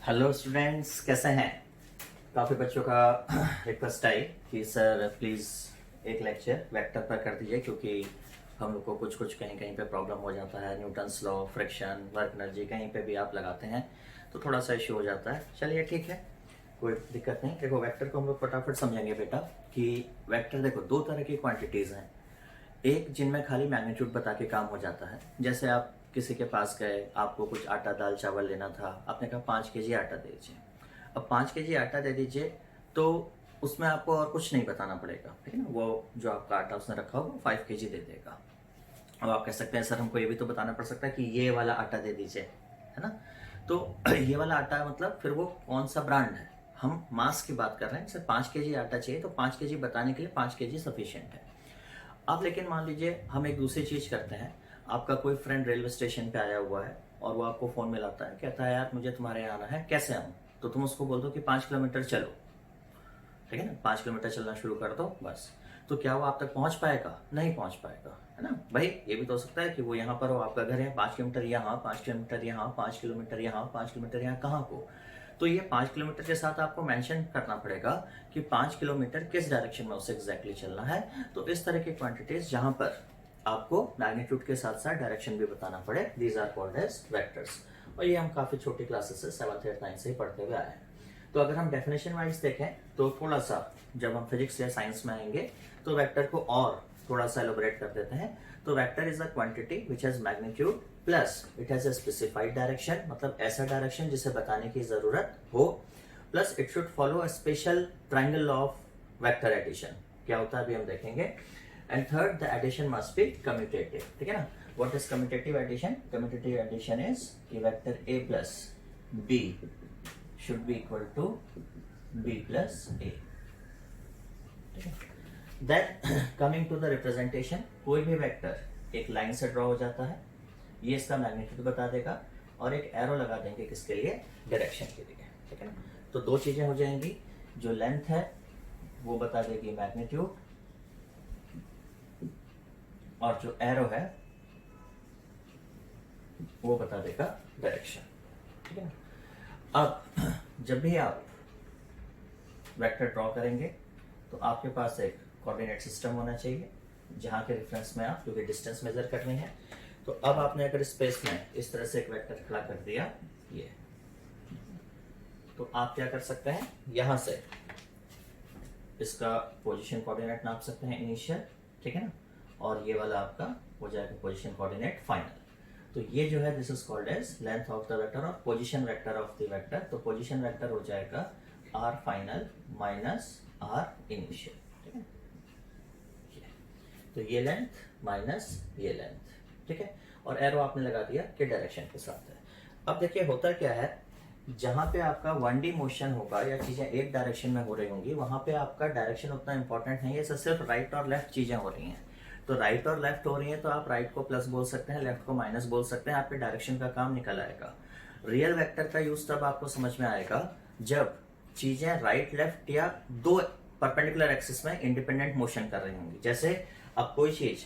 Hello students, कैसे हैं। काफ़ी बच्चों का रिक्वेस्ट आई कि सर प्लीज़ एक लेक्चर वेक्टर पर कर दीजिए, क्योंकि हम लोग को कुछ कुछ कहीं कहीं पे प्रॉब्लम हो जाता है। Newton's law, friction, work energy कहीं पे भी आप लगाते हैं तो थोड़ा सा इश्यू हो जाता है। चलिए ठीक है, कोई दिक्कत नहीं। देखो वेक्टर को हम लोग फटाफट समझेंगे बेटा कि वेक्टर देखो दो तरह की क्वांटिटीज़ हैं। एक जिनमें खाली मैग्नीट्यूड बता के काम हो जाता है। जैसे आप किसी के पास गए, आपको कुछ आटा दाल चावल लेना था, आपने कहा 5 kg आटा दे दीजिए। अब 5 kg आटा दे दीजिए तो उसमें आपको और कुछ नहीं बताना पड़ेगा, ठीक है ना। वो जो आपका आटा उसने रखा हो वो 5 kg दे देगा। अब आप कह सकते हैं सर हमको ये भी तो बताना पड़ सकता है कि ये वाला आटा दे दीजिए, है ना। तो ये वाला आटा मतलब फिर वो कौन सा ब्रांड है। हम मास की बात कर रहे हैं। जैसे 5 kg आटा चाहिए तो 5 kg बताने के लिए 5 kg सफिशियंट है। अब लेकिन मान लीजिए हम एक दूसरी चीज़ करते हैं। आपका कोई फ्रेंड रेलवे स्टेशन पे आया हुआ है और वो आपको फ़ोन मिलाता है, कहता है यार मुझे तुम्हारे यहाँ आना है, कैसे आऊँ। तो तुम उसको बोल दो कि 5 किलोमीटर चलो, ठीक है ना। 5 किलोमीटर चलना शुरू कर दो बस। तो क्या वो आप तक पहुंच पाएगा? नहीं पहुंच पाएगा, है ना भाई। ये भी तो हो सकता है कि वो यहाँ पर हो, आपका घर है 5 किलोमीटर यहाँ, 5 किलोमीटर यहाँ, 5 किलोमीटर यहाँ, 5 किलोमीटर यहाँ, कहाँ को। तो ये 5 किलोमीटर के साथ आपको मेंशन करना पड़ेगा कि 5 किलोमीटर किस डायरेक्शन में उसे एग्जैक्टली चलना है। तो इस तरह की क्वांटिटीज जहां पर आपको मैग्नीट्यूड के साथ साथ डायरेक्शन भी बताना पड़े, these are called as vectors. और ये हम काफी छोटी क्लासेस से 7th 8th 9th से ही पढ़ते हुए आए हैं। तो अगर हम डेफिनेशन वाइज देखें तो थोड़ा सा जब हम फिजिक्स या साइंस में आएंगे तो वेक्टर को और थोड़ा सा एलोबरेट कर देते हैं। तो vector is a quantity which has magnitude plus it has a specified direction, मतलब ऐसा डायरेक्शन जिसे बताने की जरूरत हो, plus it should follow a special triangle law of vector addition. क्या होता है अभी हम देखेंगे। And third, the addition must be commutative, ठीक है ना। What is commutative addition? Commutative addition is कि vector a plus b should be equal to b plus a, ठीक है। Then coming to the representation, कोई भी वेक्टर एक line से ड्रॉ हो जाता है, ये इसका मैग्नीट्यूड बता देगा और एक एरो लगा देंगे किसके लिए? डायरेक्शन के लिए, ठीक है ना। तो दो चीजें हो जाएंगी, जो लेंथ है वो बता देगी मैग्नीट्यूड और जो एरो है वो बता देगा डायरेक्शन, ठीक है ना। अब जब भी आप वेक्टर ड्रॉ करेंगे तो आपके पास एक कोऑर्डिनेट सिस्टम होना चाहिए जहाँ के रेफरेंस में आप, क्योंकि डिस्टेंस मेजर करनी है। तो अब आपने अगर स्पेस में इस तरह से एक वेक्टर खड़ा कर दिया ये, तो आप क्या कर सकते हैं, यहां से इसका पोजीशन कोऑर्डिनेट नाप सकते हैं इनिशियल, ठीक है ना। और ये वाला आपका हो जाएगा पोजीशन कोऑर्डिनेट फाइनल। तो ये जो है this is called as length of the vector और position vector of the vector. तो पोजीशन वेक्टर हो जाएगा R final minus R initial, ठीक है। तो ये लेंथ माइनस ये लेंथ, ठीक है। और एरो आपने लगा दिया कि डायरेक्शन के साथ है। अब देखिए होता क्या है, जहां पे आपका 1D मोशन होगा या चीजें एक डायरेक्शन में हो रही होंगी, वहां पे आपका डायरेक्शन उतना इंपॉर्टेंट नहीं है। सिर्फ राइट और लेफ्ट चीजें हो रही हैं। तो राइट और लेफ्ट हो रही है तो आप राइट को प्लस बोल सकते हैं, लेफ्ट को माइनस बोल सकते हैं, आपके डायरेक्शन का काम निकल आएगा। रियल वेक्टर का यूज तब आपको समझ में आएगा जब चीजें राइट लेफ्ट या दो परपेंडिकुलर एक्सिस में इंडिपेंडेंट मोशन कर रही होंगी। जैसे अब कोई चीज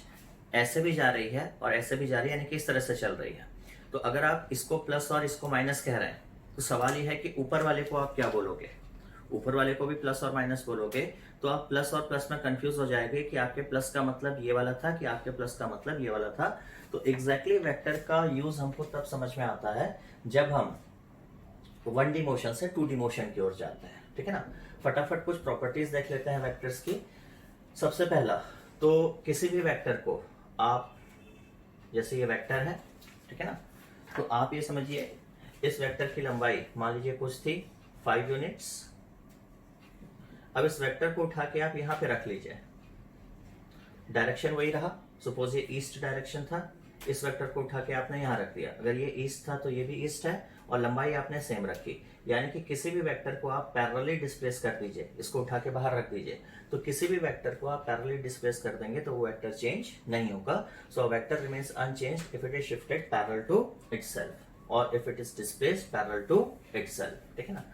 ऐसे भी जा रही है और ऐसे भी जा रही है, यानी कि इस तरह से चल रही है। तो अगर आप इसको प्लस और इसको माइनस कह रहे हैं तो सवाल यह है कि ऊपर वाले को आप क्या बोलोगे। ऊपर वाले को भी प्लस और माइनस बोलोगे तो आप प्लस और प्लस में कंफ्यूज हो जाएंगे कि आपके प्लस का मतलब ये वाला था कि आपके प्लस का मतलब ये वाला था। तो एग्जैक्टली वेक्टर का यूज हमको तब समझ में आता है जब हम 1D मोशन से 2D मोशन की ओर जाते हैं, ठीक है ना। फटाफट कुछ प्रॉपर्टीज देख लेते हैं वेक्टर्स की। सबसे पहला तो किसी भी वेक्टर को आप, जैसे ये वेक्टर है, ठीक है ना, तो आप ये समझिए इस वेक्टर की लंबाई मान लीजिए कुछ थी 5 यूनिट्स। अब इस वेक्टर को उठा के आप यहां पे रख लीजिए, डायरेक्शन वही रहा। सपोज ये ईस्ट डायरेक्शन था, इस वेक्टर को उठा के आपने यहां रख दिया। अगर ये ईस्ट था तो ये भी ईस्ट है और लंबाई आपने सेम रखी। यानी कि किसी भी वेक्टर को आप पैरेलली डिस्प्लेस कर दीजिए, इसको उठा के बाहर रख दीजिए, तो किसी भी वेक्टर को आप पैरेलली डिस्प्लेस कर देंगे तो वो वेक्टर चेंज नहीं होगा। So vector remains unchanged if it is shifted parallel to itself और if it is displaced parallel to itself, ठीक है ना।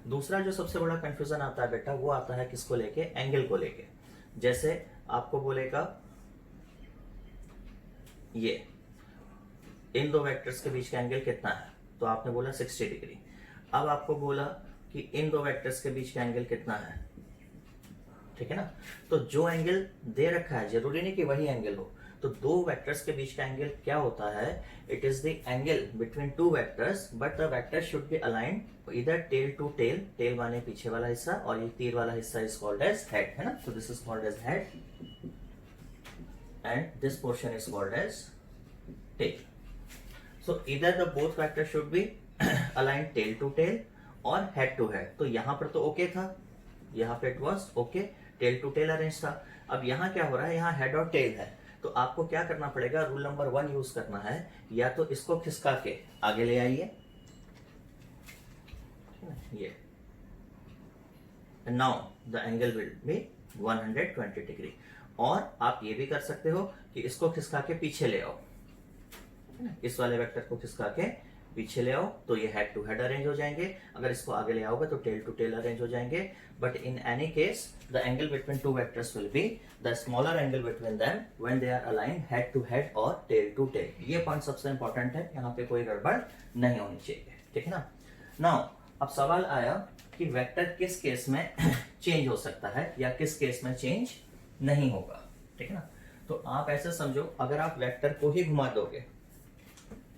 दूसरा जो सबसे बड़ा कंफ्यूजन आता है बेटा, वो आता है किसको लेके? एंगल को लेके। जैसे आपको बोलेगा ये इन दो वेक्टर्स के बीच का एंगल कितना है, तो आपने बोला 60 डिग्री। अब आपको बोला कि इन दो वेक्टर्स के बीच का एंगल कितना है, ठीक है ना। तो जो एंगल दे रखा है जरूरी नहीं कि वही एंगल हो, तो दो वेक्टर्स के बीच का एंगल क्या होता है, it is the angle between two vectors, but the vector should be aligned इधर टेल टू टेल, टेल माने पीछे वाला हिस्सा, और ये तीर वाला हिस्सा इज कॉल्ड एज हेड, है ना। तो this is called as head and this portion is called as tail. So either the both vectors should be aligned tail to tail और head to head. तो यहाँ पर तो ओके था, यहाँ पे it was okay, tail to tail arrange था. अब यहाँ क्या हो रहा है, यहाँ head और tail है, तो आपको क्या करना पड़ेगा, रूल नंबर 1 यूज करना है. या तो इसको खिसका के आगे ले आइए, ये now the angle will be 120 degree. और आप ये भी कर सकते हो कि इसको खिसका के पीछे ले आओ, इस वाले वेक्टर को खिसका के पीछे ले आओ, तो ये हेड टू हेड अरेंज हो जाएंगे. अगर इसको आगे ले आओगे तो टेल टू टेल अरेंज हो जाएंगे. But in any case the angle between two vectors will be the smaller angle between them when they are aligned head to head or tail to tail. ये point सबसे important है, यहाँ पे कोई गड़बड़ नहीं होनी चाहिए, ठीक है ना. नाउ अब सवाल आया कि वेक्टर किस केस में चेंज हो सकता है या किस केस में चेंज नहीं होगा, ठीक है ना. तो आप ऐसे समझो, अगर आप वेक्टर को ही घुमा दोगे,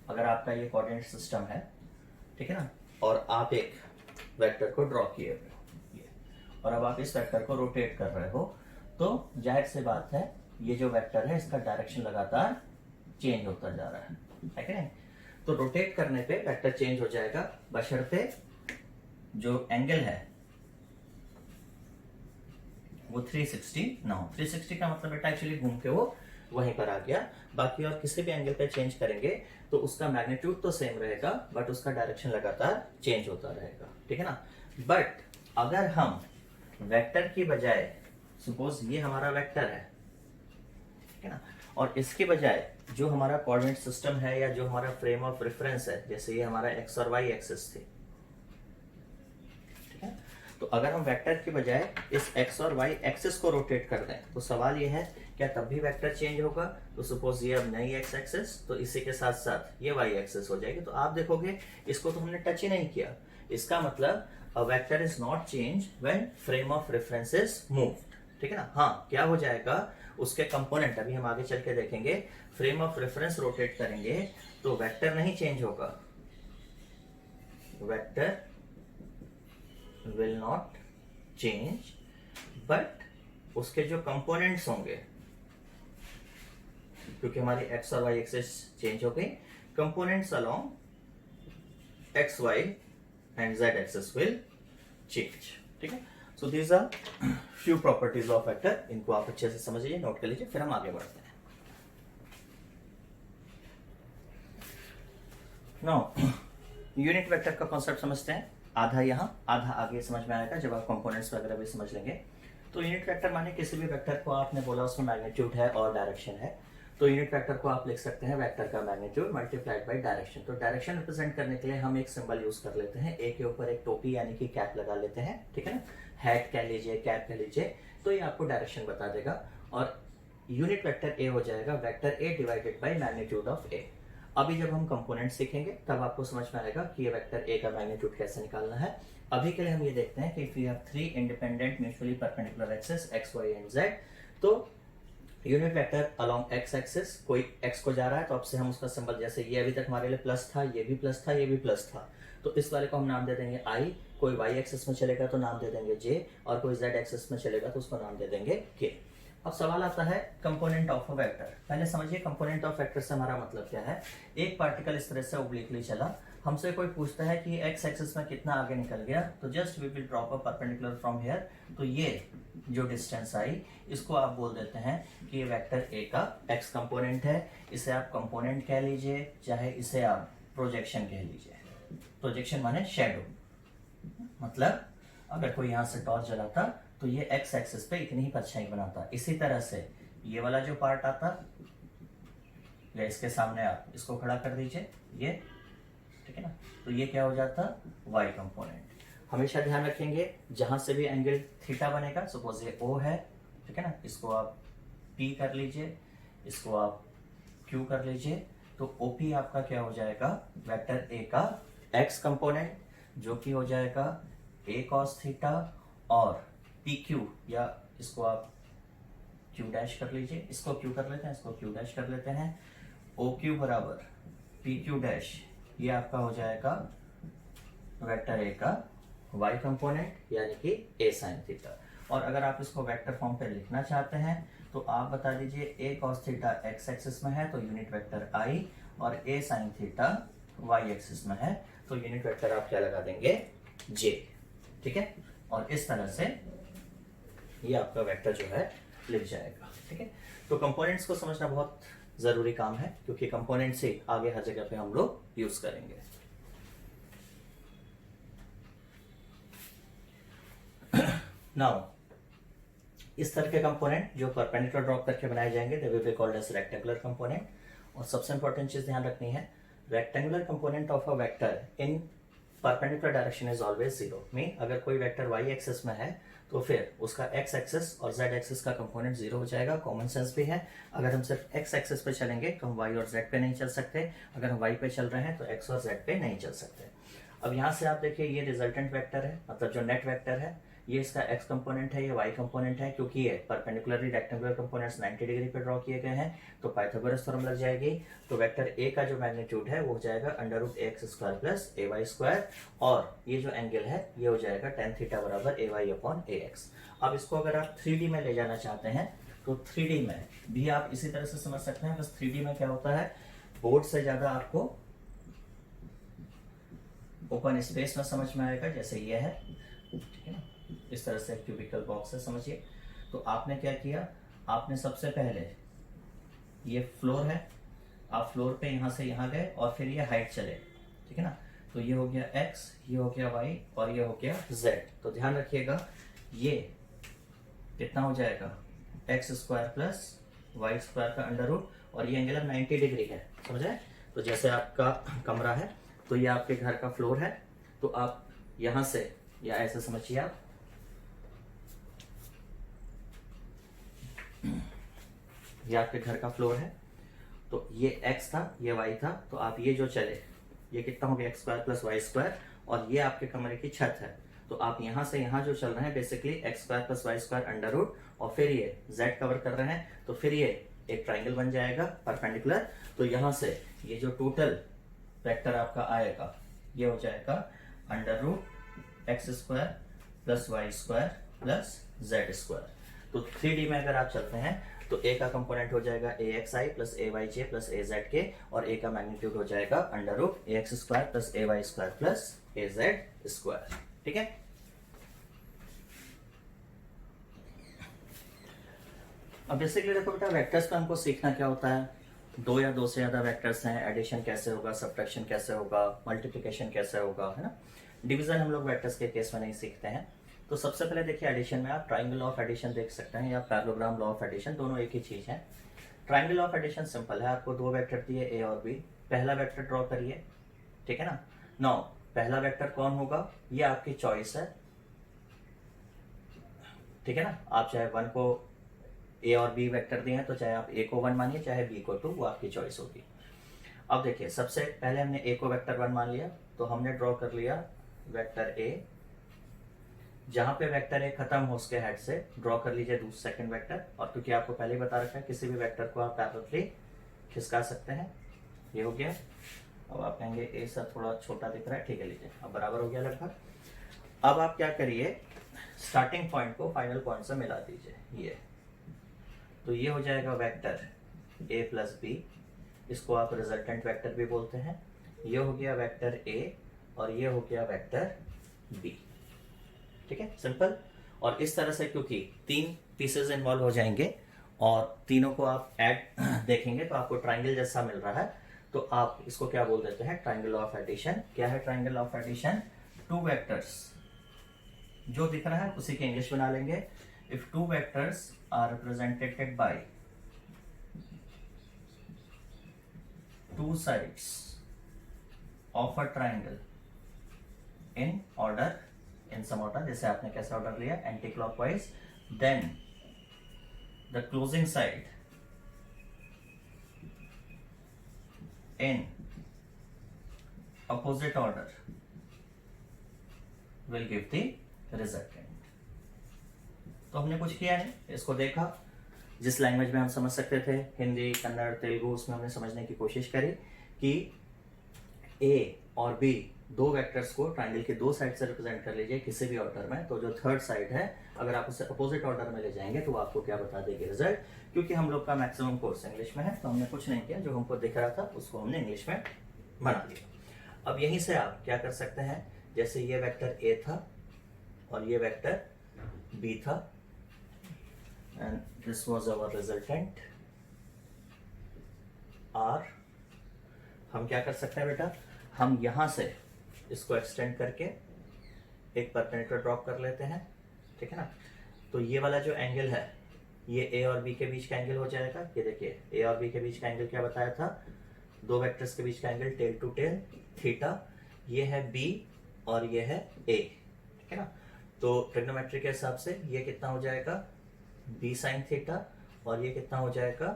अगर आपका ये कोऑर्डिनेट सिस्टम है, ठीक है ना, और आप एक वेक्टर को ड्रॉ किए हुए हो ये, और अब आप इस वेक्टर को रोटेट कर रहे हो, तो जाहिर सी बात है ये जो वेक्टर है इसका डायरेक्शन लगातार चेंज होता जा रहा है कि नहीं. तो रोटेट करने पे वेक्टर चेंज हो जाएगा, बशर्ते जो एंगल है वो 360 ना हो. 360 का मतलब बेटा एक्चुअली घूम के वो वहीं पर आ गया. बाकी और किसी भी एंगल पे चेंज करेंगे तो उसका मैग्नीट्यूड तो सेम रहेगा, बट उसका डायरेक्शन लगातार चेंज होता रहेगा, ठीक है ना. बट अगर हम वेक्टर की बजाय, सपोज ये हमारा वेक्टर है, ठीक है ना, और इसके बजाय जो हमारा कोऑर्डिनेट सिस्टम है या जो हमारा फ्रेम ऑफ रेफरेंस है, जैसे ये हमारा एक्स और वाई एक्सिस थी, ठीक है. तो अगर हम वेक्टर की बजाय इस एक्स और वाई एक्सिस को रोटेट कर दें, तो सवाल ये है क्या तब भी वेक्टर चेंज होगा. तो सपोज ये अब नई एक्स एक्सिस, तो इसी के साथ साथ ये वाई एक्सिस हो जाएगी. तो आप देखोगे इसको तो हमने टच ही नहीं किया. इसका मतलब a vector is not change when frame of reference is moved, ठीक है ना. हाँ, क्या हो जाएगा, उसके कंपोनेंट अभी हम आगे चल के देखेंगे. फ्रेम ऑफ रेफरेंस रोटेट करेंगे तो वेक्टर नहीं चेंज होगा, vector will not change, but उसके जो कंपोनेंट्स होंगे, क्योंकि हमारी एक्स और वाई एक्सिस चेंज हो गई, components along x Y and z axis will change, ठीक है. So these are few properties of vector. इनको आप अच्छे से समझिए, नोट कर लीजिए, फिर हम आगे बढ़ते हैं. नाउ यूनिट वेक्टर का कॉन्सेप्ट समझते हैं. आधा यहाँ आधा आगे समझ में आएगा जब आप कंपोनेंट्स वगैरह भी समझ लेंगे. तो यूनिट वेक्टर माने किसी भी वेक्टर को आपने बोला उसमें मैग्नीट्यूड है और डायरेक्शन है, तो यूनिट वेक्टर को आप लिख सकते हैं वेक्टर का मैग्नीट्यूड मल्टीप्लाइड बाय डायरेक्शन. तो डायरेक्शन रिप्रेजेंट करने के लिए हम एक सिंबल यूज कर लेते हैं, ए के ऊपर एक टोपी यानी कि कैप लगा लेते हैं, ठीक है ना. हेड कह लीजिए, कैप कह लीजिए, तो ये आपको डायरेक्शन बता देगा. और यूनिट वेक्टर ए हो जाएगा vector A divided by magnitude of A. अभी जब हम कंपोनेंट सीखेंगे तब आपको समझ में आएगा कि ये वेक्टर ए का मैग्नीट्यूड कैसे निकालना है. अभी के लिए हम ये देखते हैं कि if we have 3 independent mutually perpendicular axis X Y and Z, तो unit vector along X axis, कोई एक्स को जा रहा है तो अब से हम उसका सिंबल, जैसे ये अभी तक हमारे लिए प्लस था, ये भी प्लस था, ये भी प्लस था, तो इस वाले को हम नाम दे देंगे आई. कोई वाई एक्सिस में चलेगा तो नाम दे देंगे जे, और कोई जेड एक्सिस में चलेगा तो उसको नाम दे देंगे के. अब सवाल आता है कंपोनेंट ऑफ अ वेक्टर. पहले समझिए कंपोनेंट ऑफ वेक्टर से हमारा मतलब क्या है. एक पार्टिकल इस तरह से ओब्लिकली चला, हमसे कोई पूछता है कि एक्स एक्सिस में कितना आगे निकल गया, तो just we will drop a perpendicular from here. तो ये जो डिस्टेंस आई, इसको आप बोल देते हैं कि ये वेक्टर ए का एक्स कंपोनेंट है. इसे आप कंपोनेंट कह लीजिए, चाहे इसे आप प्रोजेक्शन कह लीजिए. प्रोजेक्शन माने शेडो, मतलब अगर कोई यहाँ से टॉर्च जलाता तो ये एक्स एक्सिस पे इतनी ही परछाई बनाता. इसी तरह से ये वाला जो पार्ट आता, या इसके सामने आप इसको खड़ा कर दीजिए, ये, ठीक है ना, तो ये क्या हो जाता, वाई कंपोनेंट. हमेशा ध्यान रखेंगे जहां से भी एंगल थीटा बनेगा, सपोज ये ओ है, ठीक है ना, इसको आप पी कर लीजिए, इसको आप क्यू कर लीजिए, तो ओपी आपका क्या हो जाएगा, वेक्टर ए का एक्स कंपोनेंट. जो कि हो जाएगा a cos थीटा और पी क्यू, या इसको आप क्यू डैश कर लीजिए, इसको क्यू कर लेते हैं, इसको क्यू डैश कर लेते हैं, ओ क्यू बराबर पी क्यू डैश, ये आपका हो जाएगा वेक्टर ए का y कंपोनेंट यानी कि a sin थीटा। और अगर आप इसको वेक्टर फॉर्म पे लिखना चाहते हैं तो आप बता दीजिए a cos theta x axis में है तो यूनिट वेक्टर i, और a sin theta y axis में है तो यूनिट वेक्टर आप क्या लगा देंगे, j। ठीक है, और इस तरह से ये आपका वेक्टर जो है लिख जाएगा। ठीक है, तो कंपोनेंट्स को समझना बहुत जरूरी काम है क्योंकि कंपोनेंट से आगे हर जगह पे हम लोग यूज करेंगे। नाउ इस तरह के कंपोनेंट जो परपेंडिकुलर ड्रॉप करके बनाए जाएंगे they will be called as rectangular component. और सबसे इंपॉर्टेंट चीज ध्यान रखनी है, rectangular component of a vector in perpendicular direction is always zero. Mean अगर कोई वेक्टर y एक्सिस में है तो फिर उसका x एक्सिस और z एक्सिस का कंपोनेंट जीरो हो जाएगा। कॉमन सेंस भी है, अगर हम सिर्फ x एक्सिस पे चलेंगे तो हम y और z पे नहीं चल सकते, अगर हम y पे चल रहे हैं तो x और z पे नहीं चल सकते। अब यहाँ से आप देखिए ये रिजल्टेंट वेक्टर है, मतलब जो नेट वेक्टर है, ये इसका x कंपोनेंट है, ये y कंपोनेंट है। क्योंकि ये परपेंडिकुलरली रेक्टेंगुलर कंपोनेंट्स 90 डिग्री पे ड्रॉ किए गए हैं तो पाइथागोरस थ्योरम लग जाएगी। तो वेक्टर a का जो मैग्नीट्यूड है वो हो जाएगा under root ax square plus ay square, और ये जो एंगल है ये हो जाएगा tan थीटा बराबर ay अपॉन ax। अब इसको अगर आप 3D में ले जाना चाहते हैं तो 3D में भी आप इसी तरह से समझ सकते हैं। बस 3D में क्या होता है, बोर्ड से ज्यादा आपको ओपन स्पेस में समझ में आएगा, जैसे ये है। ठीक है ना, इस तरह से क्यूबिकल बॉक्स है, समझिए। तो आपने क्या किया, आपने सबसे पहले ये फ्लोर है, आप फ्लोर पे यहाँ से यहाँ गए और फिर ये हाइट चले। ठीक है ना, तो ये हो गया x, ये हो गया y और ये हो गया z। तो ध्यान रखिएगा ये कितना हो जाएगा, x square plus y square का अंडर रूट, और ये एंगल 90 डिग्री है, समझे। तो जैसे आपका कमरा है तो ये आपके घर का फ्लोर है, तो आप यहाँ से, या ऐसे समझिए आप, ये आपके घर का फ्लोर है, तो ये x था, ये y था, तो आप ये जो चले ये कितना हो गया x square plus y square, और ये आपके कमरे की छत है। तो आप यहाँ से यहाँ जो चल रहे हैं basically x square plus y square under root, और फिर ये z कवर कर रहे हैं, तो फिर ये एक ट्राइंगल बन जाएगा परपेंडिकुलर। तो यहाँ से ये जो टोटल वेक्टर आपका आएगा ये हो जाएगा under root x square plus y square plus z square. तो 3D में अगर आप चलते हैं तो a का कंपोनेंट हो जाएगा axi plus ayj plus azk, और a का मैग्नीट्यूड हो जाएगा under root ax square plus ay square plus az square. ठीक है, अब बेसिकली देखो बेटा, वेक्टर्स का हमको सीखना क्या होता है, दो या दो से ज्यादा वेक्टर्स हैं, एडिशन कैसे होगा, सब्ट्रैक्शन कैसे होगा, मल्टीप्लिकेशन कैसे होगा, है ना। डिवीजन हम लोग वेक्टर्स के केस में नहीं सीखते हैं। तो सबसे पहले देखिए एडिशन में आप ट्राइंगल ऑफ एडिशन देख सकते हैं या पैरेललोग्राम लॉ ऑफ एडिशन, दोनों एक ही चीज है। ट्राइंगल ऑफ एडिशन सिंपल है, आपको दो वेक्टर दिए ए और बी, पहला वेक्टर ड्रॉ करिए। ठीक है ना, नाउ पहला वेक्टर कौन होगा ये आपकी चॉइस है। ठीक है ना, आप चाहे वन को ए और बी वेक्टर दिए हैं तो चाहे आप ए को 1 मानिए चाहे बी को 2, वो आपकी चॉइस होगी। अब देखिए सबसे पहले हमने ए को वेक्टर 1 मान लिया, तो हमने ड्रॉ कर लिया वेक्टर ए, जहां पे वेक्टर ए खत्म हो उसके हेड से ड्रॉ कर लीजिए दूसरा सेकंड वेक्टर। और क्योंकि आपको पहले ही बता रखा है किसी भी वेक्टर को आप पैरेलली खिसका सकते हैं, ये हो गया। अब आप कहेंगे ए सर थोड़ा छोटा दिख रहा है, ठीक है लीजिए, अब बराबर हो गया लगभग। अब आप क्या करिए, स्टार्टिंग पॉइंट को फाइनल पॉइंट से मिला दीजिए, ये तो ये हो जाएगा वेक्टर a प्लस बी, इसको आप रिजल्टेंट वेक्टर भी बोलते हैं। ये हो गया वेक्टर a और ये हो गया वेक्टर b। ठीक है, सिंपल। और इस तरह से क्योंकि 3 पीसेस इन्वॉल्व हो जाएंगे और तीनों को आप ऐड देखेंगे तो आपको ट्राइंगल जैसा मिल रहा है, तो आप इसको क्या बोल देते हैं, ट्राइंगल ऑफ एडिशन। क्या है triangle of addition, two vectors जो दिख रहा है उसी के इंग्लिश बना लेंगे। If two vectors are represented by two sides of a triangle in order, in some order, जैसे आपने कैसा ऑर्डर लिया anti clockwise, then the closing side in opposite order will give the resultant. तो हमने कुछ किया नहीं, इसको देखा, जिस लैंग्वेज में हम समझ सकते थे, हिंदी, कन्नड़, तेलुगु, उसमें हमने समझने की कोशिश करी कि ए और बी दो वेक्टर्स को ट्राइंगल के दो साइड से रिप्रेजेंट कर लीजिए किसी भी ऑर्डर में, तो जो थर्ड साइड है अगर आप उसे अपोजिट ऑर्डर में ले जाएंगे तो आपको क्या बता देगी रिजल्ट। क्योंकि हम लोग का मैक्सिमम कोर्स इंग्लिश में है तो हमने कुछ नहीं किया, जो हमको दिख रहा था उसको हमने इंग्लिश में बना दिया। अब यहीं से आप क्या कर सकते हैं, जैसे ये वेक्टर ए था और ये वेक्टर बी था and this was our resultant R. हम क्या कर सकते हैं बेटा, हम यहां से इसको एक्सटेंड करके एक परपेंडिकुलर ड्रॉप कर लेते हैं, ठीक है ना। तो ये वाला जो एंगल है ये ए और बी के बीच का एंगल हो जाएगा। ये देखिए ए और बी के बीच का एंगल क्या बताया था, दो वेक्टर्स के बीच का angle tail to tail theta. ये है बी और ये है ए, ठीक है ना। तो ट्रिग्नोमेट्री के हिसाब से ये कितना हो जाएगा, बी साइन थीटा, और ये कितना हो जाएगा,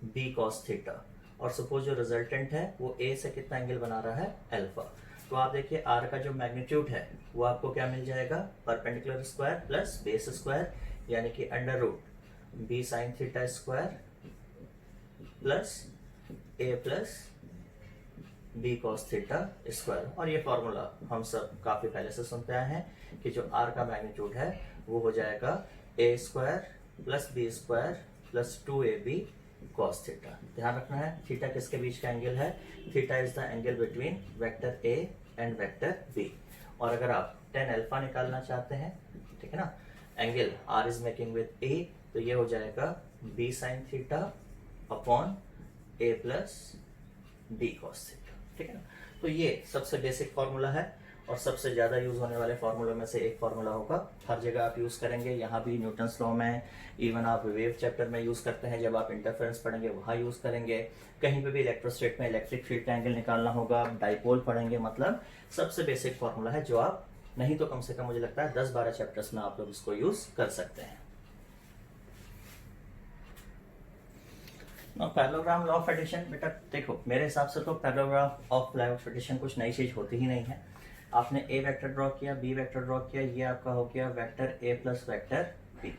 बी कॉस थीटा। और सपोज जो रिजल्टेंट है वो ए से कितना एंगल बना रहा है, अल्फा। तो आप देखिए आर का जो मैग्नीट्यूड है वो आपको क्या मिल जाएगा, perpendicular square plus base square, यानी कि under root B sine theta square plus A plus B cos theta square. और ये फॉर्मूला हम सब काफी पहले से सुनते आए हैं कि जो आर का मैग्नीट्यूड है वो हो जाएगा A square plus B square plus 2ab cos theta. ध्यान रखना है थीटा किसके बीच का एंगल है, theta is the angle between vector A and vector B. और अगर आप tan अल्फा निकालना चाहते हैं, ठीक है ना, angle R is making with A, तो ये हो जाएगा B sine theta upon A plus B cos theta, ठीक है ना। तो ये सबसे बेसिक फॉर्मूला है और सबसे ज्यादा यूज होने वाले फॉर्मूलों में से एक फॉर्मूला होगा। हर जगह आप यूज करेंगे, यहाँ भी न्यूटन्स लॉ में, इवन आप वेव चैप्टर में यूज करते हैं, जब आप इंटरफेरेंस पढ़ेंगे वहाँ यूज करेंगे, कहीं पे भी इलेक्ट्रोस्टैटिक में इलेक्ट्रिक फील्ड का एंगल निकालना होगा, डाइपोल पढ़ेंगे। मतलब सबसे बेसिक फॉर्मूला है जो आप नहीं तो कम से कम मुझे लगता है 10-12 चैप्टर्स में आप लोग इसको यूज कर सकते हैं। पैरेललोग्राम लॉ ऑफ एडिशन, बेटा देखो मेरे हिसाब से तो parallelogram of law of addition कुछ नई चीज होती ही नहीं है। आपने ए वेक्टर ड्रॉ किया, बी वेक्टर ड्रॉ किया, ये आपका हो गया vector A plus vector B.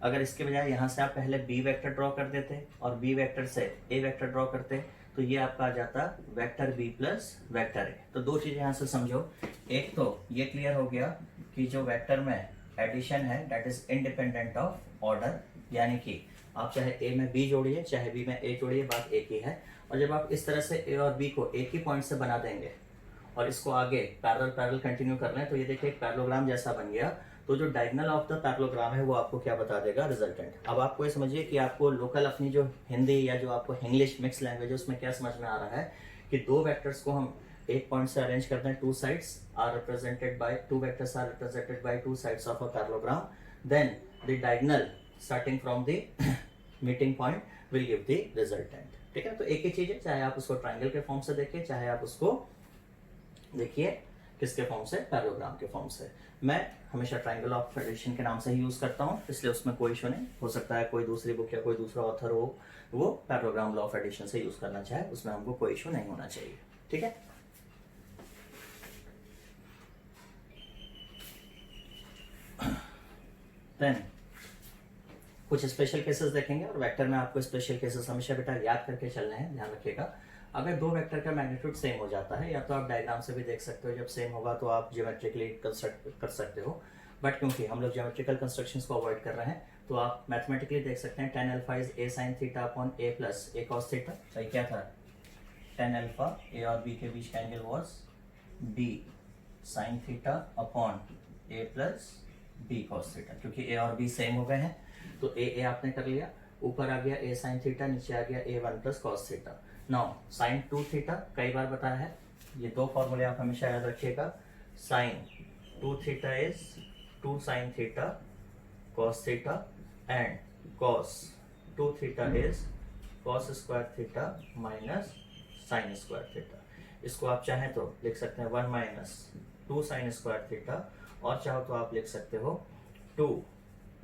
अगर इसके बजाय यहाँ से आप पहले बी वेक्टर ड्रॉ कर देते और बी वेक्टर से ए वेक्टर ड्रॉ करते तो ये आपका आ जाता vector B plus vector A. तो दो चीजें यहाँ से समझो, एक तो ये क्लियर हो गया कि जो वेक्टर में एडिशन है that is independent of order, यानी कि आप चाहे ए में बी जोड़िए चाहे बी में ए जोड़िए, बात एक ही है। और जब आप इस तरह से ए और बी को एक ही पॉइंट से बना देंगे और इसको आगे पैरेलल कंटिन्यू कर लें तो ये देखिए एक पैरेललोग्राम जैसा बन गया। तो जो डायगोनल ऑफ द पैरेललोग्राम है वो आपको क्या बता देगा, रिजल्टेंट। अब आपको ये समझिए कि आपको लोकल अपनी जो हिंदी या जो आपको इंग्लिश मिक्स लैंग्वेज है उसमें क्या समझ में आ रहा है कि दो वेक्टर्स को हम एक पॉइंट से अरेंज करते हैं, two sides are represented by two vectors are represented by two sides of a parallelogram, then the diagonal starting from the meeting point will give the resultant, ठीक है। तो एक ही चीज है, चाहे आप उसको ट्राइंगल के फॉर्म से देखिए चाहे आप उसको देखिए किसके फॉर्म से, पैरेललोग्राम के फॉर्म से। मैं हमेशा ट्राइंगल ऑफ एडिशन के नाम से ही यूज करता हूँ, इसलिए उसमें कोई इशू नहीं। हो सकता है कोई दूसरी बुक या कोई दूसरा ऑथर हो वो पैरेललोग्राम लॉ ऑफ एडिशन से यूज करना चाहे, उसमें हमको कोई इशू नहीं होना चाहिए, ठीक है। देन कुछ स्पेशल केसेस देखेंगे और वेक्टर में आपको स्पेशल केसेस हमेशा बेटा याद करके चलने हैं, ध्यान रखिएगा। अगर दो वेक्टर का मैग्नीट्यूड सेम हो जाता है, या तो आप डायग्राम से भी देख सकते हो, जब सेम होगा तो आप ज्योमेट्रिकली कंस्ट्रक्ट कर सकते हो, बट क्योंकि हम लोग ज्योमेट्रिकल कंस्ट्रक्शंस को अवॉइड कर रहे हैं तो आप मैथमेटिकली देख सकते हैं tan alpha is a sin theta upon a plus a cos theta. सही क्या था, tan अल्फा a और b के बीच का angle was b sin theta upon a plus b cos theta. क्योंकि a और b सेम हो गए हैं तो a आपने कर लिया, ऊपर आ गया a sin थीटा, नीचे आ गया a 1 plus cos theta. Now sin 2 theta कई बार बताया है, ये दो फॉर्मूले आप हमेशा याद रखिएगा। sin 2 theta is 2 sin theta cos theta and cos 2 theta is cos square theta minus sin square theta. इसको आप चाहें तो लिख सकते हैं 1 माइनस 2 sin स्क्वायर थीटा, और चाहो तो आप लिख सकते हो 2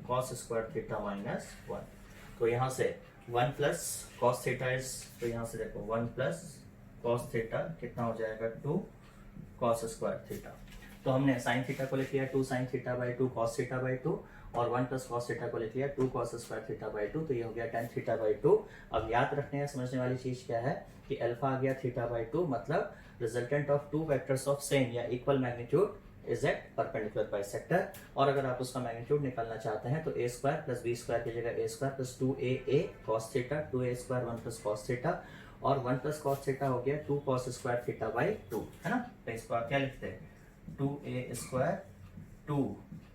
cos स्क्वायर थीटा माइनस 1। तो यहाँ से 1 प्लस cos थीटा इज, तो यहाँ से देखो 1 प्लस cos थीटा कितना हो जाएगा 2 cos स्क्वायर थीटा। तो हमने साइन थीटा को लिख लिया 2 sine theta by 2 cos theta by 2 और 1 प्लस कॉस थीटा को लिख लिया 2 कॉस स्क्वायर थीटा बाई 2, तो ये हो गया tan थीटा बाई 2। अब याद रखने या समझने वाली चीज क्या है कि अल्फा आ गया थीटा बाई 2, मतलब resultant of two vectors of same या equal magnitude is at perpendicular bisector. और अगर आप उसका मैग्नीट्यूड निकालना चाहते हैं तो a square plus b square की जगह a square plus 2a cos theta 2a square 1 plus cos theta और 1 प्लस cos थीटा हो गया 2 cos स्क्वायर थीटा बाई 2, है ना। तो इसको आप क्या लिखते हैं 2a square 2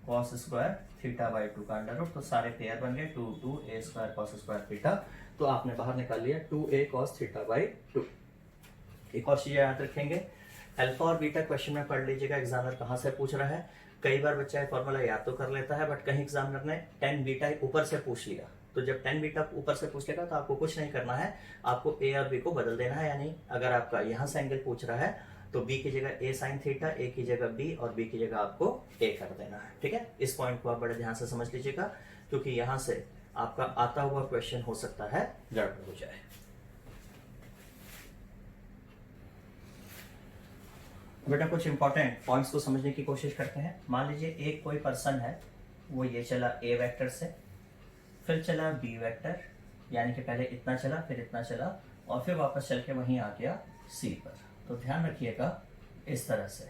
cos square theta by 2 का अंडर रूट, तो सारे पेयर बन गए 2a square cos square theta. तो आपने बाहर निकाल लिया 2a cos थीटा बाई 2। एक और चीज याद रखेंगे, अल्फा और बीटा क्वेश्चन में पढ़ लीजिएगा एग्जामिनर कहाँ से पूछ रहा है। कई बार बच्चा ये फॉर्मूला याद तो कर लेता है, बट कहीं एग्जामिनर ने 10 बीटा ऊपर से पूछ लिया, तो जब 10 बीटा ऊपर से पूछ लेगा तो आपको कुछ नहीं करना है, आपको ए और बी को बदल देना है। यानी अगर आपका यहाँ से एंगल पूछ रहा है तो बी की जगह ए साइन थीटा, ए की जगह बी और बी की जगह आपको ए कर देना है। ठीक है, इस पॉइंट को आप बड़े ध्यान से समझ लीजिएगा, क्योंकि यहाँ से आपका आता हुआ क्वेश्चन हो सकता है गड़बड़ हो जाए। बेटा कुछ इंपॉर्टेंट पॉइंट्स को समझने की कोशिश करते हैं। मान लीजिए एक कोई पर्सन है, वो ये चला ए वेक्टर से, फिर चला बी वेक्टर, यानी कि पहले इतना चला फिर इतना चला और फिर वापस चल के वहीं आ गया सी पर। तो ध्यान रखिएगा इस तरह से,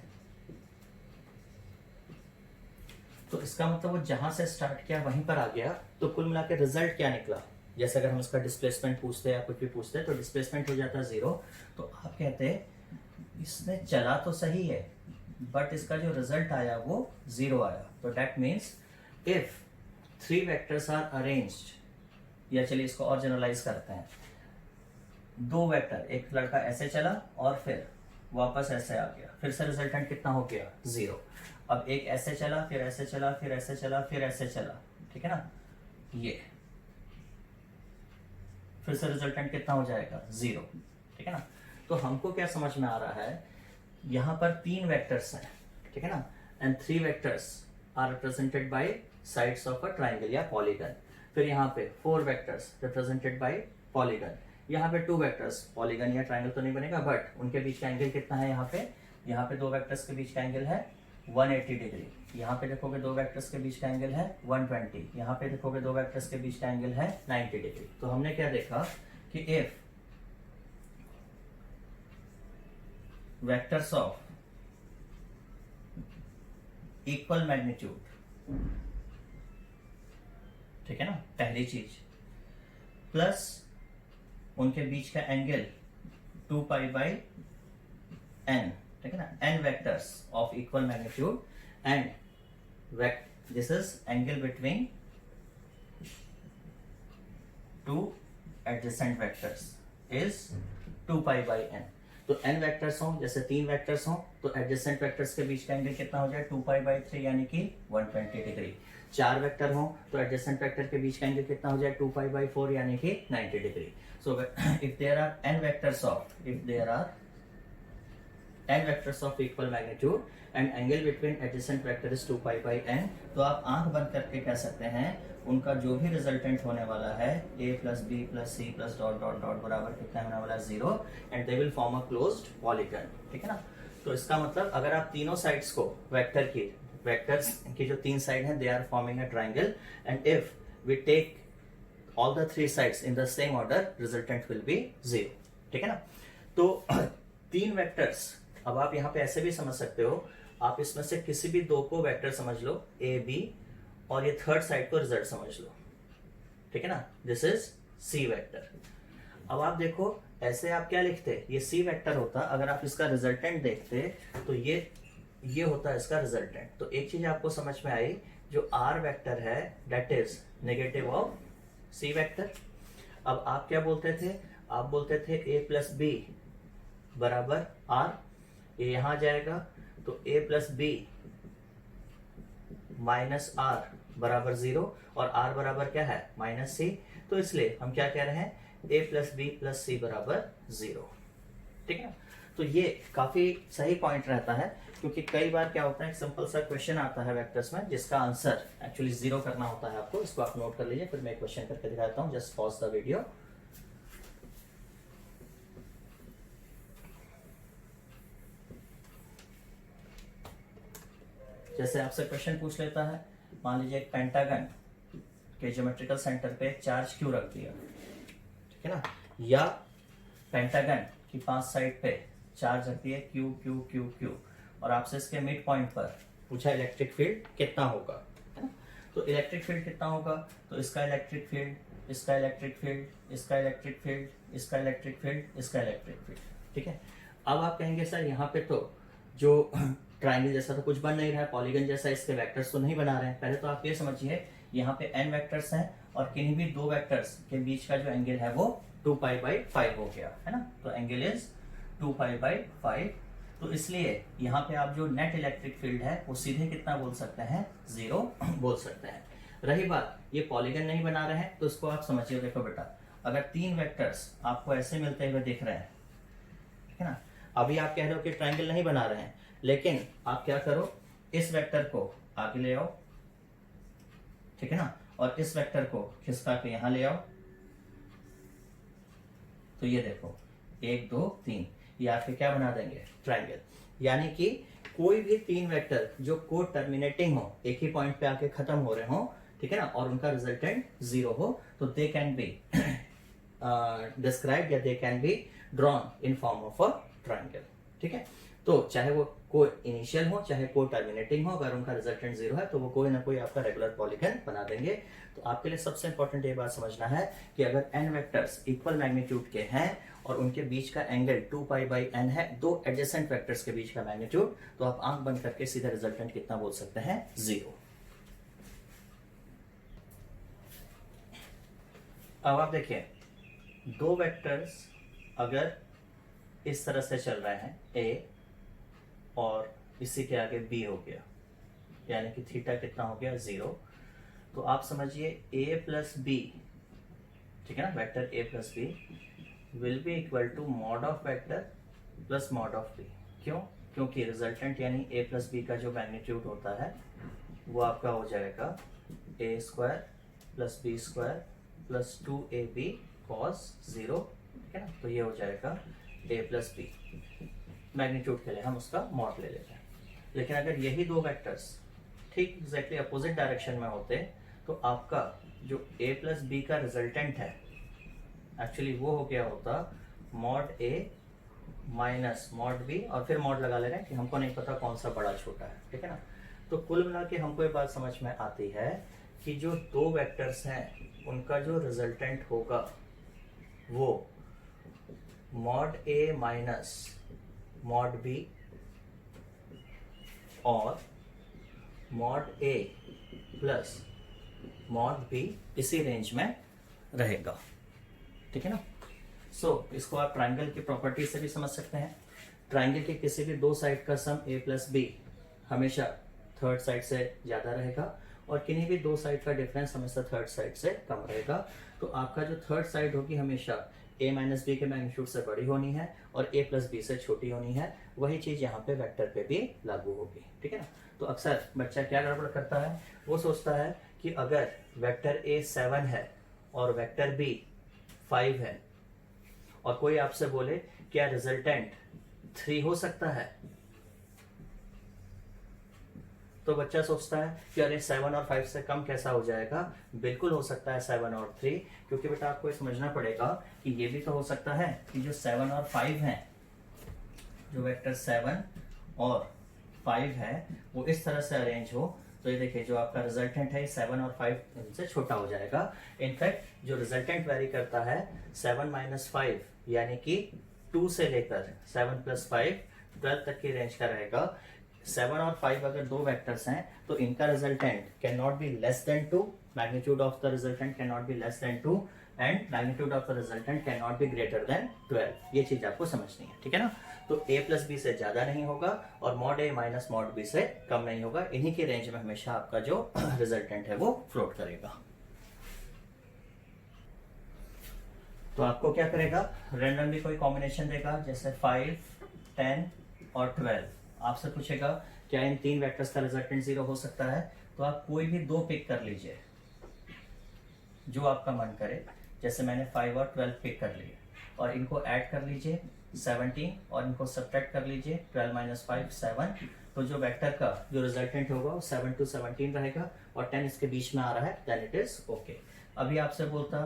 तो इसका मतलब वो जहां से स्टार्ट किया वहीं पर आ गया। तो कुल मिला के रिजल्ट क्या निकला, जैसे अगर हम इसका डिस्प्लेसमेंट पूछते हैं या कुछ भी पूछते हैं तो डिस्प्लेसमेंट हो जाता है 0। तो आप कहते हैं इसने चला तो सही है बट इसका जो रिजल्ट आया वो 0 आया। तो that means if 3 vectors are arranged, या चलिए इसको और जनरलाइज करते हैं, 2 वेक्टर, एक लड़का ऐसे चला और फिर वापस ऐसे आ गया, फिर से रिजल्टेंट कितना हो गया 0। अब एक ऐसे चला फिर ऐसे चला फिर ऐसे चला फिर ऐसे चला, ठीक है ना, ये फिर से रिजल्टेंट कितना हो जाएगा 0, ठीक है ना। तो हमको क्या समझ में आ रहा है, यहाँ पर 3 वेक्टर्स हैं, ठीक है ना, and 3 vectors are represented by sides of a triangle या पॉलीगन। फिर यहाँ पे 4 वेक्टर्स रिप्रेजेंटेड बाय पॉलीगन, यहाँ पे 2 वेक्टर्स, पॉलीगन या ट्राइंगल तो नहीं बनेगा बट उनके बीच का एंगल कितना है, यहाँ पे 2 वेक्टर्स के बीच का एंगल है 180 डिग्री। यहाँ पे देखोगे 2 वेक्टर्स के बीच का एंगल है 120, यहाँ पे देखोगे 2 वेक्टर्स के बीच का एंगल है 90 डिग्री। तो हमने क्या देखा कि if vectors of equal magnitude, ठीक है ना, पहली चीज, प्लस उनके बीच का एंगल 2 पाई बाई n, ठीक है ना, n vectors of equal magnitude and this is angle between 2 adjacent vectors is 2 pi by n। तो n वेक्टर्स हो, जैसे 3 वेक्टर्स हो तो एडजेसेंट वेक्टर्स के बीच का एंगल कितना हो जाए 2 पाई बाई 3 यानी कि 120 डिग्री। 4 वेक्टर हो तो एडजेसेंट वेक्टर के बीच का एंगल कितना हो जाए 2 पाई बाई 4 यानी कि 90 degree. So if there are n vectors of equal magnitude and angle between adjacent vector is 2 pi by n, तो आप आंख बंद करके कह सकते हैं उनका जो भी रिजल्टेंट होने वाला है a plus B plus C plus dot dot dot बराबर कितना होने वाला है 0 and they will form a closed polygon, ठीक है ना। तो इसका मतलब अगर आप तीनों साइड्स को वेक्टर्स की जो 3 साइड हैं they are forming a triangle and if we take all the 3 sides in the same order resultant will be 0, ठीक है ना। तो 3 वेक्टर्स, अब आप यहाँ पे ऐसे भी समझ सकते हो, आप इसमें से किसी भी 2 को वेक्टर समझ लो ए बी और ये थर्ड साइड को रिजल्ट समझ लो, ठीक है ना, दिस इज सी वेक्टर। अब आप देखो ऐसे आप क्या लिखते, ये सी वेक्टर होता, अगर आप इसका रिजल्टेंट देखते तो ये होता इसका रिजल्टेंट। तो एक चीज आपको समझ में आई, जो आर वेक्टर है that is negative of C vector. अब आप क्या बोलते थे, आप बोलते थे ए प्लस बी बराबर आर, ये यहां जाएगा तो A plus B minus R बराबर 0 और आर बराबर क्या है माइनस सी। तो इसलिए हम क्या कह रहे हैं ए प्लस बी प्लस सी बराबर 0, ठीक है। तो ये काफी सही पॉइंट रहता है, क्योंकि कई बार क्या होता है सिंपल सा क्वेश्चन आता है वेक्टर्स में जिसका आंसर एक्चुअली 0 करना होता है आपको। इसको आप नोट कर लीजिए, फिर मैं क्वेश्चन करके दिखाता हूँ। Just pause the video. जैसे आपसे क्वेश्चन पूछ लेता है, मान लीजिए एक पेंटागन के ज्योमेट्रिकल सेंटर पे चार्ज क्यू रख दिया, ठीक है ना, या पेंटागन की 5 साइड पे चार्ज रख दिया क्यू क्यू क्यू क्यू, और आपसे इसके मिड पॉइंट पर पूछा इलेक्ट्रिक फील्ड कितना होगा, है ना। तो इलेक्ट्रिक फील्ड कितना होगा, तो इसका इलेक्ट्रिक फील्ड, इसका इलेक्ट्रिक फील्ड, इसका इलेक्ट्रिक फील्ड, इसका इलेक्ट्रिक फील्ड, इसका इलेक्ट्रिक फील्ड, ठीक है। अब आप कहेंगे सर यहाँ पे तो जो ट्राइंगल जैसा तो कुछ बन नहीं रहा है, पॉलीगन जैसा इसके वेक्टर्स तो नहीं बना रहे हैं। पहले तो आप ये समझिए यहाँ पे n वेक्टर्स हैं और किन्हीं भी दो वेक्टर्स के बीच का जो एंगल है वो 2π/5 हो गया, है ना। तो एंगल इज 2π/5। तो इसलिए यहाँ पे आप जो नेट इलेक्ट्रिक फील्ड है वो सीधे कितना बोल सकते हैं, 0 बोल सकते हैं। रही बात ये पॉलीगन नहीं बना रहे हैं तो इसको आप समझिए, देखो बेटा, अगर 3 वेक्टर्स आपको ऐसे मिलते हुए दिख रहे हैं, ठीक है ना, अभी आप कह रहे हो कि ट्राइंगल नहीं बना रहे हैं, लेकिन आप क्या करो, इस वेक्टर को आगे ले आओ, ठीक है ना, और इस वेक्टर को खिसका के यहां ले आओ, तो ये देखो 1 2 3, ये आपके क्या बना देंगे, ट्राइंगल। यानी कि कोई भी 3 वेक्टर जो को टर्मिनेटिंग हो, एक ही पॉइंट पे आके खत्म हो रहे हो, ठीक है ना, और उनका रिजल्टेंट 0 हो, तो दे कैन बी डिस्क्राइब या they can be drawn in form of a triangle, ठीक है। तो चाहे वो को इनिशियल हो चाहे को टर्मिनेटिंग हो, अगर उनका रिजल्टेंट 0 है तो वो कोई ना कोई आपका रेगुलर पॉलीगन बना देंगे। तो आपके लिए सबसे इंपॉर्टेंट ये बात समझना है कि अगर n वेक्टर्स इक्वल मैग्नीट्यूड के हैं और उनके बीच का एंगल 2π/n है, दो एडजेसेंट वेक्टर्स के बीच का मैग्नीट्यूड, तो आप आंख बंद करके सीधा रिजल्टेंट कितना बोल सकते हैं, 0। अब आप देखिए, दो वेक्टर्स अगर इस तरह से चल रहे हैं, a और इसी के आगे b हो गया, यानी कि थीटा कितना हो गया, 0। तो आप समझिए a प्लस बी, ठीक है ना, vector a plus B will be equal to mod of vector plus mod of b। क्यों? क्योंकि रिजल्टेंट यानी a प्लस बी का जो मैग्नीट्यूड होता है वो आपका हो जाएगा a² plus b² plus 2ab cos 0, ठीक है ना। तो ये हो जाएगा a प्लस बी। मैग्नीट्यूड के लिए हम उसका मॉड ले लेते हैं। लेकिन अगर यही दो वेक्टर्स ठीक एग्जैक्टली अपोजिट डायरेक्शन में होते तो आपका जो a प्लस बी का रिजल्टेंट है एक्चुअली वो हो गया होता mod a minus mod b, और फिर मॉड लगा ले रहे हैं कि हमको नहीं पता कौन सा बड़ा छोटा है, ठीक है ना। तो कुल मिला के हमको ये बात समझ में आती है कि जो दो वेक्टर्स हैं उनका जो रिजल्टेंट होगा वो mod a minus mod b और mod a plus mod b इसी रेंज में रहेगा, ठीक है ना। इसको आप ट्राइंगल की प्रॉपर्टी से भी समझ सकते हैं। ट्राइंगल के किसी भी दो साइड का सम a प्लस बी हमेशा थर्ड साइड से ज़्यादा रहेगा और किन्हीं भी दो साइड का डिफरेंस हमेशा थर्ड साइड से कम रहेगा। तो आपका जो थर्ड साइड होगी हमेशा a माइनस बी के मैग्नीट्यूड से बड़ी होनी है और a प्लस बी से छोटी होनी है। वही चीज़ यहाँ पे वेक्टर पे भी लागू होगी, ठीक है ना। तो अक्सर बच्चा क्या गड़बड़ करता है, वो सोचता है कि अगर वेक्टर a 7 है और वेक्टर b 5 है और कोई आपसे बोले क्या रिजल्टेंट 3 हो सकता है, तो बच्चा सोचता है कि अरे 7 और 5 से कम कैसा हो जाएगा। बिल्कुल हो सकता है 7 और 3, क्योंकि बेटा आपको ये समझना पड़ेगा कि ये भी तो हो सकता है कि जो 7 और 5 हैं, जो वेक्टर 7 और 5 है वो इस तरह से अरेंज हो। तो ये देखिए जो आपका रिजल्टेंट है 7 और 5 इनसे छोटा हो जाएगा। इनफैक्ट जो रिजल्टेंट वेरी करता है 7 माइनस 5 यानी कि 2 से लेकर 7 प्लस 5 12 तक की रेंज का रहेगा। 7 और 5 अगर दो वेक्टर्स हैं तो इनका resultant can not be less than 2, magnitude of the resultant can not be less than 2 and magnitude of the resultant can not be greater then 12। ये चीज आपको समझनी है, ठीक है ना। तो a प्लस बी से ज्यादा नहीं होगा और mod a minus mod b से कम नहीं होगा। इन्हीं की रेंज में हमेशा आपका जो रिजल्टेंट है वो फ्लोट करेगा। तो आपको क्या करेगा, रैंडमली कोई कॉम्बिनेशन देगा, जैसे 5, 10 और 12। आपसे पूछेगा क्या इन तीन वेक्टर्स का रिजल्टेंट 0 हो सकता है, तो आप कोई भी दो पिक कर लीजिए जो आपका मन करे। जैसे मैंने 5 और 12 पिक कर लिए और इनको ऐड कर लीजिए 17 और इनको सब्ट्रैक्ट कर लीजिए 12 माइनस 5 7 तो जो वेक्टर का जो रिजल्टेंट होगा वो 7 to 17 रहेगा और 10 इसके बीच में आ रहा है, देन इट इज ओके। अभी आपसे बोलता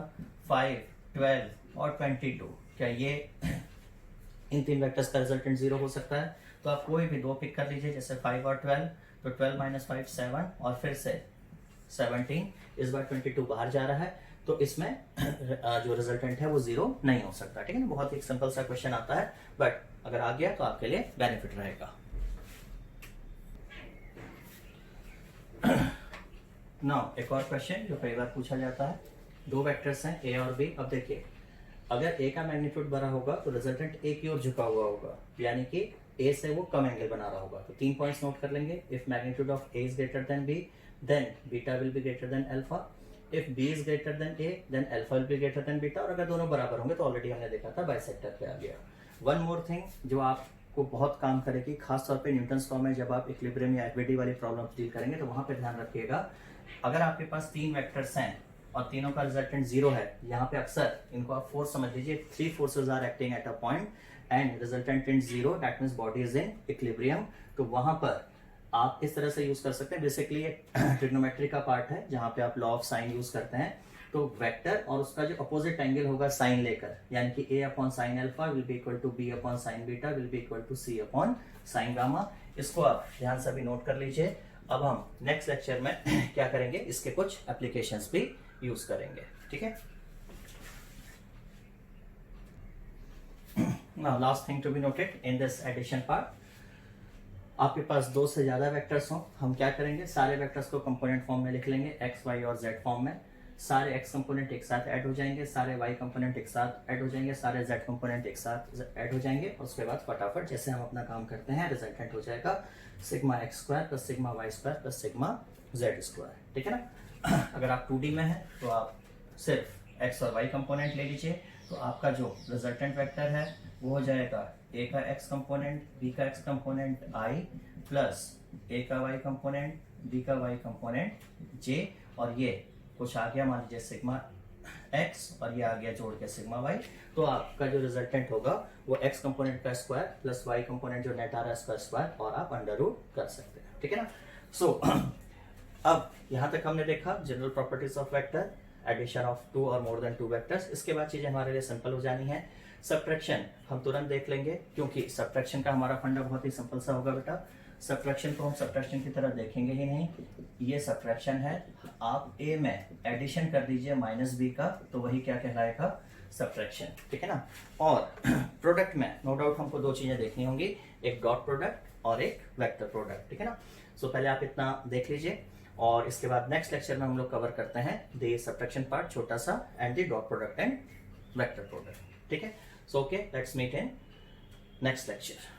5, 12 और 22, क्या ये इन तीन वेक्टर्स का रिजल्टेंट 0 हो सकता है? तो आप कोई भी दो पिक कर लीजिए, जैसे 5 और 12, तो 12 माइनस 5 7 और फिर से 17, इस बार 22 बाहर जा रहा है, तो इसमें जो रिजल्टेंट है वो 0 नहीं हो सकता। ठीक है ना, बहुत ही सिंपल सा क्वेश्चन आता है, बट अगर आ गया तो आपके लिए बेनिफिट रहेगा। नाउ एक और क्वेश्चन जो कई बार पूछा जाता है, दो वेक्टर्स हैं ए और बी। अब देखिए, अगर ए का मैग्नीट्यूड बड़ा होगा तो रिजल्टेंट ए की ओर झुका हुआ होगा, यानी कि ए से वो कम एंगल बना रहा होगा। तो 3 पॉइंट्स नोट कर लेंगे। If magnitude of A is greater than B, then beta will be greater than alpha. If B is greater than A, then alpha will be greater than beta. और अगर दोनों बराबर होंगे तो ऑलरेडी हमने देखा था बाइसेक्टर पे आ गया। वन मोर थिंग जो आपको बहुत काम करेगी, खासतौर पे न्यूटन्स लॉ में जब आप इक्विलिब्रियम या इक्विटी वाली प्रॉब्लम डील करेंगे, तो वहां पे ध्यान रखिएगा, अगर आपके पास 3 वेक्टर्स हैं और तीनों का रिजल्टेंट 0 है, यहाँ पे अक्सर इनको आप फोर्स समझ लीजिए, 3 forces are acting at a point and resultant in 0, that means body is in equilibrium. तो वहां पर आप इस तरह से यूज कर सकते हैं। बेसिकली एक ट्रिग्नोमेट्री का पार्ट है जहां पे आप लॉ ऑफ साइन यूज करते हैं। तो वेक्टर और उसका जो अपोजिट एंगल होगा साइन लेकर, यानी कि a upon sine alpha will be equal to b upon sine beta will be equal to c upon sine gamma. इसको आप ध्यान से भी नोट कर लीजिए। अब हम नेक्स्ट लेक्चर में क्या करेंगे, इसके कुछ एप्लीकेशंस भी यूज करेंगे। ठीक है, now last thing to be noted in this addition part, आपके पास दो से ज्यादा वेक्टर्स हों, हम क्या करेंगे, सारे वेक्टर्स को कंपोनेंट फॉर्म में लिख लेंगे, एक्स वाई और जेड फॉर्म में। सारे एक्स कंपोनेंट एक साथ ऐड हो जाएंगे, सारे वाई कंपोनेंट एक साथ ऐड हो जाएंगे, सारे जेड कंपोनेंट एक साथ ऐड हो जाएंगे, और उसके बाद फटाफट जैसे हम अपना काम करते हैं, रिजल्टेंट हो जाएगा sigma x square plus sigma y square plus sigma z square. ठीक है ना। अगर आप 2D में हैं तो आप सिर्फ एक्स और वाई कंपोनेंट ले लीजिए, तो आपका जो रिजल्टेंट वेक्टर है वो हो जाएगा ए का एक्स कंपोनेंट, बी का एक्स कंपोनेंट आई, प्लस ए का वाई कंपोनेंट, बी का वाई कंपोनेंट जे, और ये कुछ आ गया मान लीजिए सिग्मा एक्स, और ये आ गया जोड़ के सिग्मा वाई। तो आपका जो रिजल्टेंट होगा वो एक्स कंपोनेंट का स्क्वायर प्लस वाई कंपोनेंट जो नेट आ रहा है उसका स्क्वायर, और आप अंडर रूट कर सकते हैं। ठीक है ना। सो अब यहाँ तक हमने देखा general properties of vector, addition of 2 और मोर देन 2 वेक्टर्स। इसके बाद चीजें हमारे लिए सिंपल हो जानी है। सब्ट्रैक्शन हम तुरंत देख लेंगे, क्योंकि सब्ट्रैक्शन का हमारा फंडा बहुत ही सिंपल सा होगा बेटा। सब्ट्रैक्शन को हम सब्ट्रैक्शन की तरह देखेंगे ही नहीं, ये सब्ट्रैक्शन है। आप ए में एडिशन कर दीजिए माइनस बी का, तो वही क्या कहलाएगा, सब्ट्रैक्शन। ठीक है ना। और प्रोडक्ट में नो डाउट हमको दो चीजें देखनी होंगी, एक डॉट प्रोडक्ट और एक वेक्टर प्रोडक्ट। ठीक है ना। सो पहले आप इतना देख लीजिए, और इसके बाद नेक्स्ट लेक्चर में हम लोग कवर करते हैं द सब्ट्रैक्शन पार्ट छोटा सा, and the dot product and vector product. ठीक है। So okay, let's meet in next lecture.